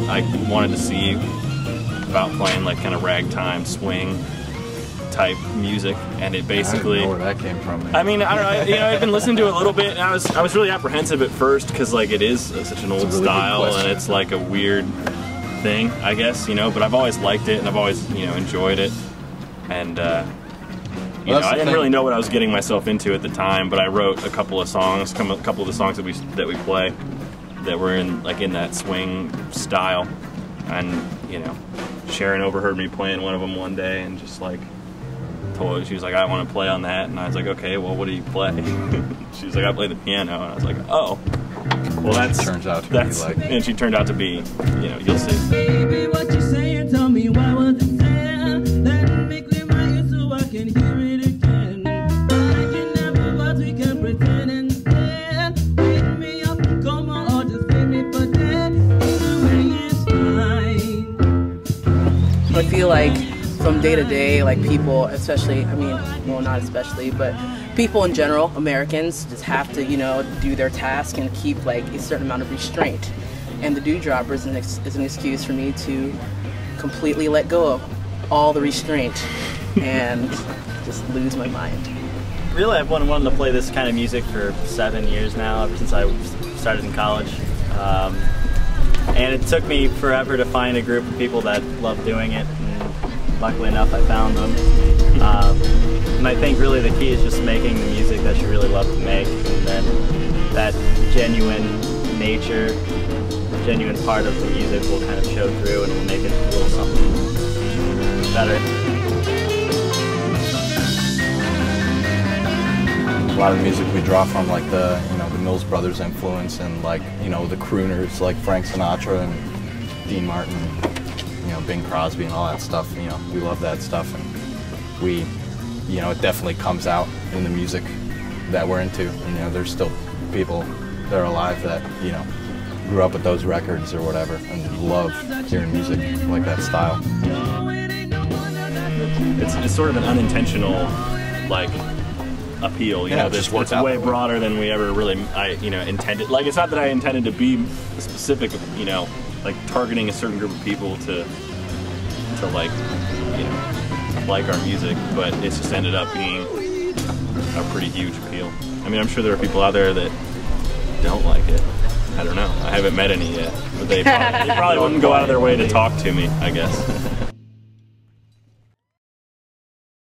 I wanted to see about playing like kind of ragtime swing type music, and it basically. I don't know where that came from. Man. I mean, I don't know. You know, I've been listening to it a little bit, and I was really apprehensive at first because like it is such an old really style, and it's like a weird thing, I guess. You know, but I've always liked it, and I've always enjoyed it, and you know, I didn't really know what I was getting myself into at the time. But I wrote a couple of songs, a couple of the songs that we play that were in that swing style, and you know, Sharon overheard me playing one of them one day, and just like. She was like, I want to play on that, and I was like, okay, well, what do you play? She was like, I play the piano, and I was like, oh, well, that's turns out to be like, and she turned out to be, you know, you'll see. Baby, what you saying? Tell me why was it there? Let me clear my ears so I can hear it again. Like it never was, we can pretend instead. Wake me up, come on, or just leave me for dead. Either way is fine. I feel like. From day to day, like people, especially, I mean, well, not especially, but people in general, Americans, just have to, you know, do their task and keep like a certain amount of restraint. And the DewDroppers is an excuse for me to completely let go of all the restraint and just lose my mind. Really, I've wanted to play this kind of music for 7 years now, ever since I started in college. And it took me forever to find a group of people that love doing it. Luckily enough, I found them. And I think really the key is just making the music that you really love to make, and then that genuine nature, genuine part of the music will kind of show through, and it'll make it a little something better. A lot of the music we draw from, like the Mills Brothers influence, and like the crooners like Frank Sinatra and Dean Martin. Bing Crosby and all that stuff, we love that stuff, and we, it definitely comes out in the music that we're into. And, there's still people that are alive that, grew up with those records or whatever and love hearing music like that style. It's sort of an unintentional, like, appeal, it's way broader than we ever really, intended. Like, it's not that I intended to be specific, like targeting a certain group of people to like, like our music, but it's just ended up being a pretty huge appeal. I mean, I'm sure there are people out there that don't like it. I don't know. I haven't met any yet, but they probably wouldn't go out of their way to talk to me, I guess.